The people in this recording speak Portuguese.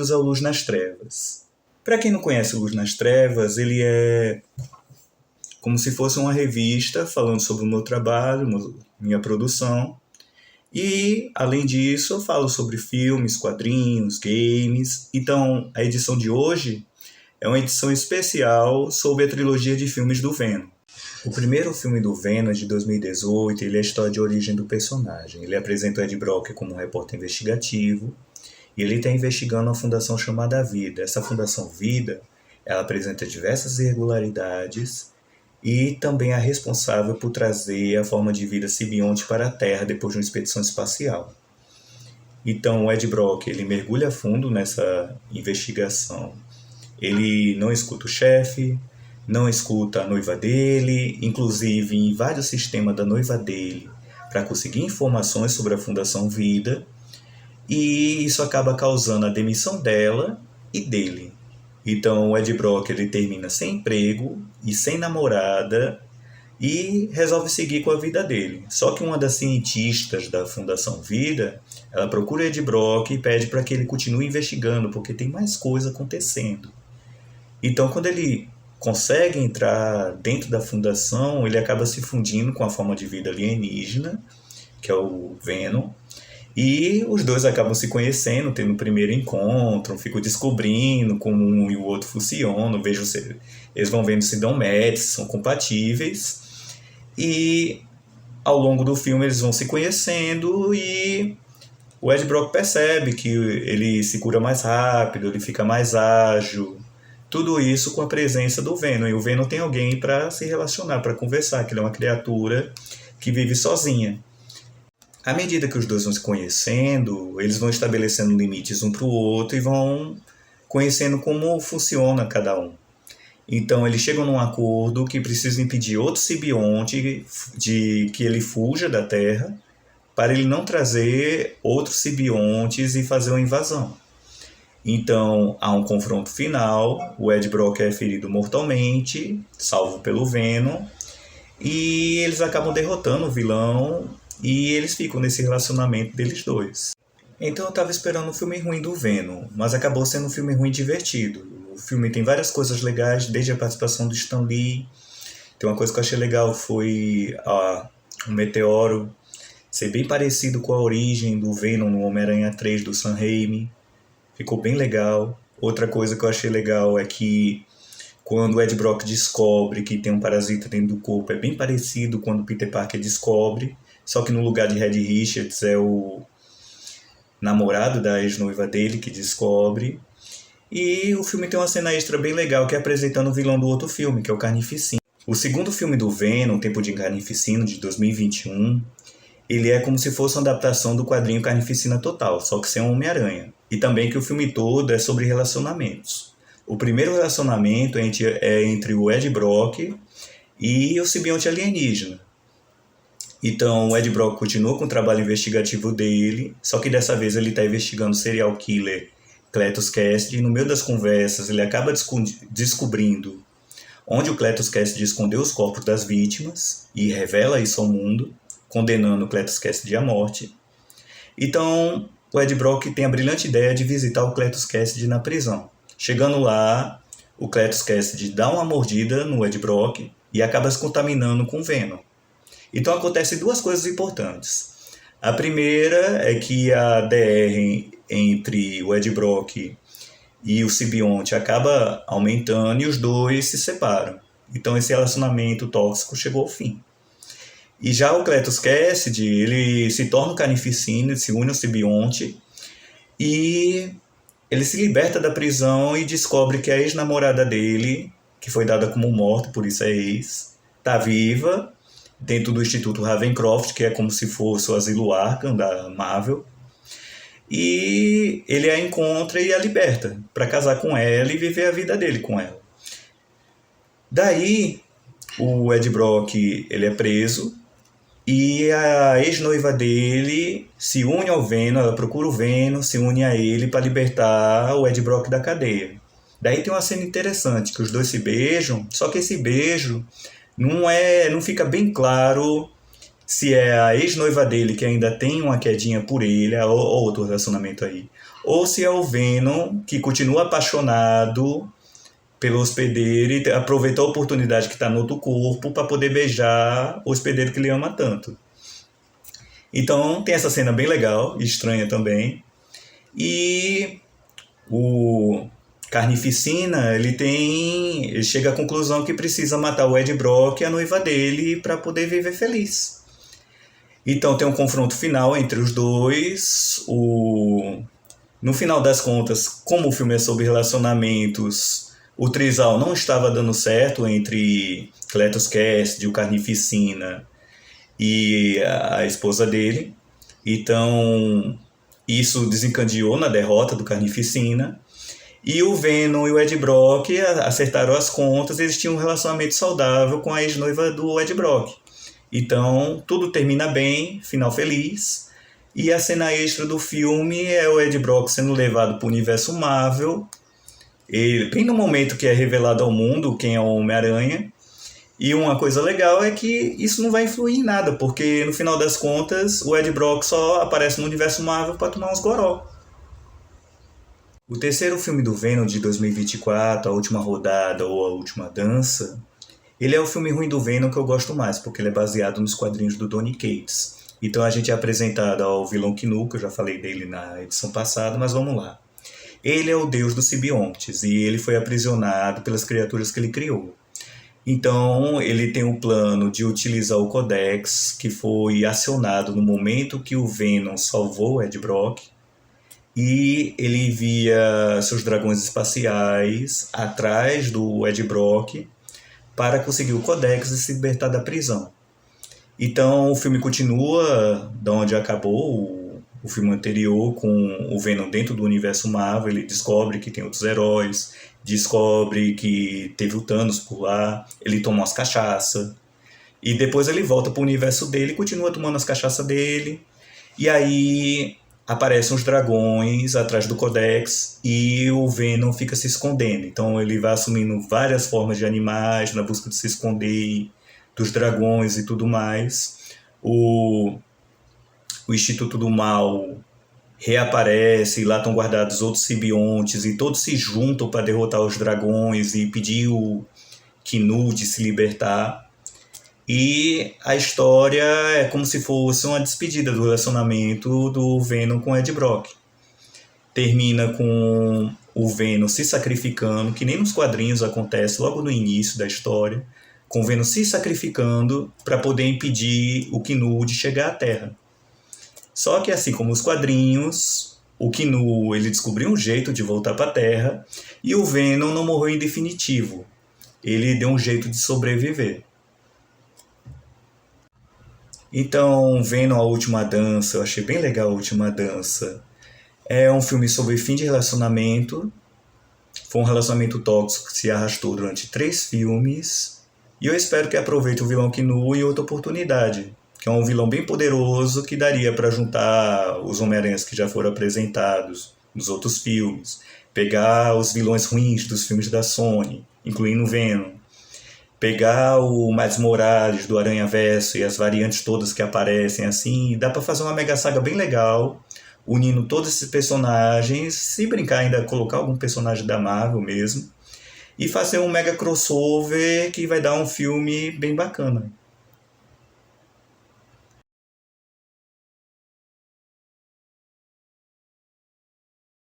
bem-vindos ao Luz nas Trevas. Para quem não conhece Luz nas Trevas, ele é como se fosse uma revista falando sobre o meu trabalho, minha produção. E, além disso, eu falo sobre filmes, quadrinhos, games. Então, a edição de hoje é uma edição especial sobre a trilogia de filmes do Venom. O primeiro filme do Venom, de 2018, ele é a história de origem do personagem. Ele apresenta o Ed Brock como um repórter investigativo e ele está investigando uma fundação chamada Vida. Essa fundação Vida, ela apresenta diversas irregularidades e também é responsável por trazer a forma de vida simbionte para a Terra depois de uma expedição espacial. Então o Ed Brock ele mergulha a fundo nessa investigação. Ele não escuta o chefe, não escuta a noiva dele, inclusive invade o sistema da noiva dele para conseguir informações sobre a Fundação Vida, e isso acaba causando a demissão dela e dele. Então o Ed Brock ele termina sem emprego e sem namorada e resolve seguir com a vida dele. Só que uma das cientistas da Fundação Vida, ela procura o Ed Brock e pede para que ele continue investigando, porque tem mais coisa acontecendo. Então quando ele consegue entrar dentro da fundação, ele acaba se fundindo com a forma de vida alienígena, que é o Venom, e os dois acabam se conhecendo, tendo o primeiro encontro, ficam descobrindo como um e o outro funcionam, eles vão vendo se dão match, são compatíveis, e ao longo do filme eles vão se conhecendo e o Ed Brock percebe que ele se cura mais rápido, ele fica mais ágil, tudo isso com a presença do Venom, e o Venom tem alguém para se relacionar, para conversar, que ele é uma criatura que vive sozinha. À medida que os dois vão se conhecendo, eles vão estabelecendo limites um para o outro e vão conhecendo como funciona cada um. Então eles chegam num acordo que precisa impedir outro simbionte de que ele fuja da Terra para ele não trazer outros simbiontes e fazer uma invasão. Então há um confronto final, o Ed Brock é ferido mortalmente, salvo pelo Venom, e eles acabam derrotando o vilão. E eles ficam nesse relacionamento deles dois. Então eu estava esperando um filme ruim do Venom, mas acabou sendo um filme ruim divertido. O filme tem várias coisas legais, desde a participação do Stan Lee. Tem uma coisa que eu achei legal, foi o meteoro ser bem parecido com a origem do Venom no Homem-Aranha 3 do Sam Raimi. Ficou bem legal. Outra coisa que eu achei legal é que quando o Ed Brock descobre que tem um parasita dentro do corpo, é bem parecido quando o Peter Parker descobre. Só que no lugar de Reed Richards é o namorado da ex-noiva dele que descobre. E o filme tem uma cena extra bem legal que é apresentando o vilão do outro filme, que é o Carnificina. O segundo filme do Venom, Tempo de Carnificina, de 2021, ele é como se fosse uma adaptação do quadrinho Carnificina Total, só que sem um Homem-Aranha. E também que o filme todo é sobre relacionamentos. O primeiro relacionamento é entre o Ed Brock e o simbionte alienígena. Então o Ed Brock continua com o trabalho investigativo dele, só que dessa vez ele está investigando o serial killer Cletus Cassidy, e no meio das conversas ele acaba descobrindo onde o Cletus Cassidy escondeu os corpos das vítimas e revela isso ao mundo, condenando o Cletus Cassidy à morte. Então o Ed Brock tem a brilhante ideia de visitar o Cletus Cassidy na prisão. Chegando lá, o Cletus Cassidy dá uma mordida no Ed Brock e acaba se contaminando com Venom. Então acontecem duas coisas importantes. A primeira é que a DR entre o Ed Brock e o simbionte acaba aumentando e os dois se separam. Então esse relacionamento tóxico chegou ao fim. E já o Cletus Cassidy, ele se torna o Carnificina, ele se une ao simbionte e ele se liberta da prisão e descobre que a ex-namorada dele, que foi dada como morta, por isso é ex, está viva dentro do Instituto Ravencroft, que é como se fosse o Asilo Arkham da Marvel. E ele a encontra e a liberta para casar com ela e viver a vida dele com ela. Daí, o Ed Brock ele é preso e a ex-noiva dele se une ao Venom, ela procura o Venom, se une a ele para libertar o Ed Brock da cadeia. Daí tem uma cena interessante, que os dois se beijam, só que esse beijo não fica bem claro se é a ex-noiva dele que ainda tem uma quedinha por ele, ou outro relacionamento aí, ou se é o Venom que continua apaixonado pelo hospedeiro e aproveitou a oportunidade que está no outro corpo para poder beijar o hospedeiro que ele ama tanto. Então tem essa cena bem legal, estranha também. E o Carnificina, ele chega à conclusão que precisa matar o Ed Brock e a noiva dele para poder viver feliz. Então tem um confronto final entre os dois. No final das contas, como o filme é sobre relacionamentos, o trisal não estava dando certo entre Cletus Cassidy, o Carnificina, e a esposa dele. Então isso desencadeou na derrota do Carnificina. E o Venom e o Ed Brock acertaram as contas, eles tinham um relacionamento saudável com a ex-noiva do Ed Brock. Então, tudo termina bem, final feliz. E a cena extra do filme é o Ed Brock sendo levado para o universo Marvel, bem no momento que é revelado ao mundo quem é o Homem-Aranha. E uma coisa legal é que isso não vai influir em nada, porque no final das contas o Ed Brock só aparece no universo Marvel para tomar uns goró. O terceiro filme do Venom de 2024, A Última Rodada ou A Última Dança, ele é o filme ruim do Venom que eu gosto mais, porque ele é baseado nos quadrinhos do Donny Cates. Então a gente é apresentado ao vilão Knu, que eu já falei dele na edição passada, mas vamos lá. Ele é o deus dos simbiontes e ele foi aprisionado pelas criaturas que ele criou. Então ele tem o plano de utilizar o Codex, que foi acionado no momento que o Venom salvou o Ed Brock, e ele envia seus dragões espaciais atrás do Ed Brock para conseguir o Codex e se libertar da prisão. Então o filme continua da onde acabou o filme anterior, com o Venom dentro do universo Marvel. Ele descobre que tem outros heróis, descobre que teve o Thanos por lá, ele toma umas cachaças, e depois ele volta para o universo dele e continua tomando as cachaças dele. E aí aparecem os dragões atrás do Codex e o Venom fica se escondendo. Então ele vai assumindo várias formas de animais na busca de se esconder dos dragões e tudo mais. O Instituto do Mal reaparece, e lá estão guardados outros simbiontes e todos se juntam para derrotar os dragões e pedir o Knu de se libertar. E a história é como se fosse uma despedida do relacionamento do Venom com Ed Brock. Termina com o Venom se sacrificando, que nem nos quadrinhos acontece logo no início da história, com o Venom se sacrificando para poder impedir o Knu de chegar à Terra. Só que assim como os quadrinhos, o Knu ele descobriu um jeito de voltar para a Terra e o Venom não morreu em definitivo. Ele deu um jeito de sobreviver. Então, Venom, A Última Dança, eu achei bem legal A Última Dança. É um filme sobre fim de relacionamento. Foi um relacionamento tóxico que se arrastou durante 3 filmes. E eu espero que aproveite o vilão Knu em outra oportunidade, que é um vilão bem poderoso que daria para juntar os Homem-Aranhas que já foram apresentados nos outros filmes, pegar os vilões ruins dos filmes da Sony, incluindo o Venom, pegar o Miles Morales do Aranhaverso e as variantes todas que aparecem assim, e dá para fazer uma mega saga bem legal, unindo todos esses personagens, se brincar ainda colocar algum personagem da Marvel mesmo, e fazer um mega crossover que vai dar um filme bem bacana.